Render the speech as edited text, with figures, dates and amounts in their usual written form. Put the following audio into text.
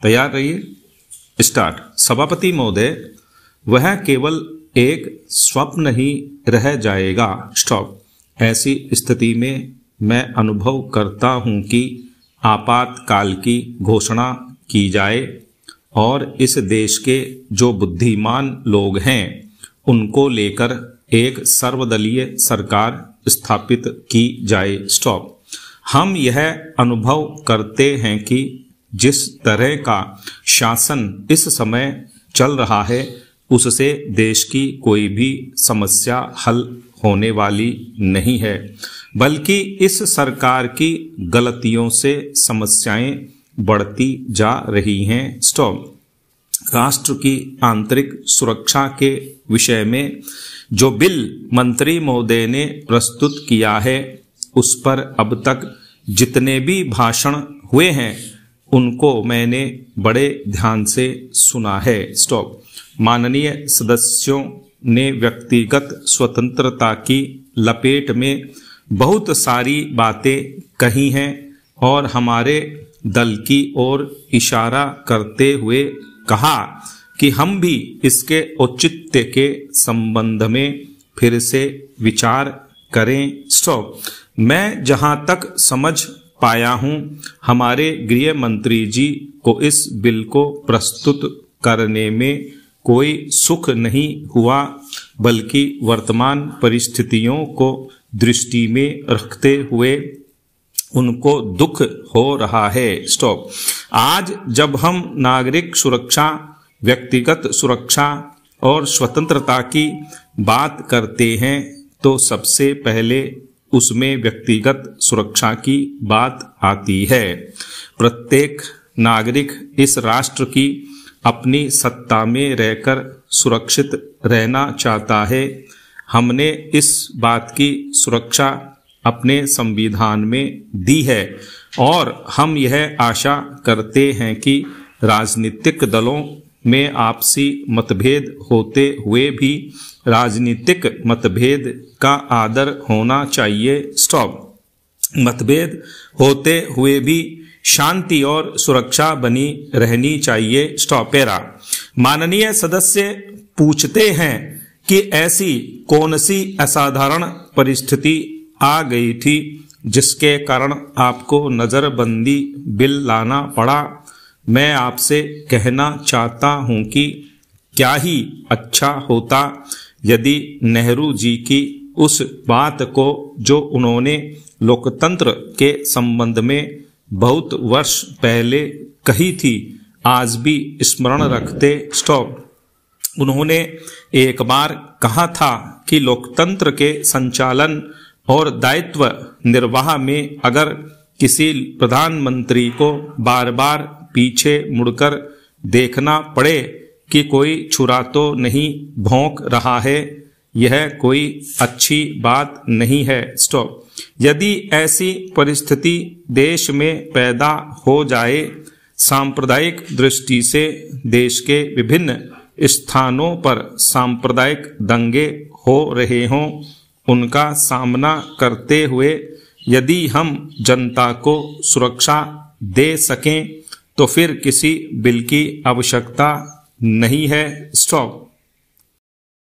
तैयार रहिए। स्टार्ट। सभापति महोदय, वह केवल एक स्वप्न ही रह जाएगा। स्टॉप। ऐसी स्थिति में मैं अनुभव करता हूं कि आपातकाल की घोषणा की जाए और इस देश के जो बुद्धिमान लोग हैं उनको लेकर एक सर्वदलीय सरकार स्थापित की जाए। स्टॉप। हम यह अनुभव करते हैं कि जिस तरह का शासन इस समय चल रहा है उससे देश की कोई भी समस्या हल होने वाली नहीं है, बल्कि इस सरकार की गलतियों से समस्याएं बढ़ती जा रही हैं। स्टॉप। राष्ट्र की आंतरिक सुरक्षा के विषय में जो बिल मंत्री महोदय ने प्रस्तुत किया है उस पर अब तक जितने भी भाषण हुए हैं उनको मैंने बड़े ध्यान से सुना है। स्टॉप। माननीय सदस्यों ने व्यक्तिगत स्वतंत्रता की लपेट में बहुत सारी बातें कही हैं और हमारे दल की ओर इशारा करते हुए कहा कि हम भी इसके औचित्य के संबंध में फिर से विचार करें। स्टॉप। मैं जहां तक समझ पाया हूं, हमारे गृह मंत्री जी को इस बिल को प्रस्तुत करने में कोई सुख नहीं हुआ, बल्कि वर्तमान परिस्थितियों को दृष्टि में रखते हुए उनको दुख हो रहा है। स्टॉप। आज जब हम नागरिक सुरक्षा, व्यक्तिगत सुरक्षा और स्वतंत्रता की बात करते हैं तो सबसे पहले उसमें व्यक्तिगत सुरक्षा की बात आती है। प्रत्येक नागरिक इस राष्ट्र की अपनी सत्ता में रहकर सुरक्षित रहना चाहता है। हमने इस बात की सुरक्षा अपने संविधान में दी है और हम यह आशा करते हैं कि राजनीतिक दलों में आपसी मतभेद होते हुए भी राजनीतिक मतभेद का आदर होना चाहिए। स्टॉप। मतभेद होते हुए भी शांति और सुरक्षा बनी रहनी चाहिए। स्टॉप। पैरा। माननीय सदस्य पूछते हैं कि ऐसी कौन सी असाधारण परिस्थिति आ गई थी जिसके कारण आपको नजरबंदी बिल लाना पड़ा। मैं आपसे कहना चाहता हूं कि क्या ही अच्छा होता यदि नेहरू जी की उस बात को जो उन्होंने लोकतंत्र के संबंध में बहुत वर्ष पहले कही थी आज भी स्मरण रखते। स्टॉप। उन्होंने एक बार कहा था कि लोकतंत्र के संचालन और दायित्व निर्वाह में अगर किसी प्रधानमंत्री को बार बार पीछे मुड़कर देखना पड़े कि कोई छुरा तो नहीं भौंक रहा है, यह कोई अच्छी बात नहीं है। स्टॉप। यदि ऐसी परिस्थिति देश में पैदा हो जाए, सांप्रदायिक दृष्टि से देश के विभिन्न स्थानों पर सांप्रदायिक दंगे हो रहे हों, उनका सामना करते हुए यदि हम जनता को सुरक्षा दे सकें तो फिर किसी बिल की आवश्यकता नहीं है। स्टॉप।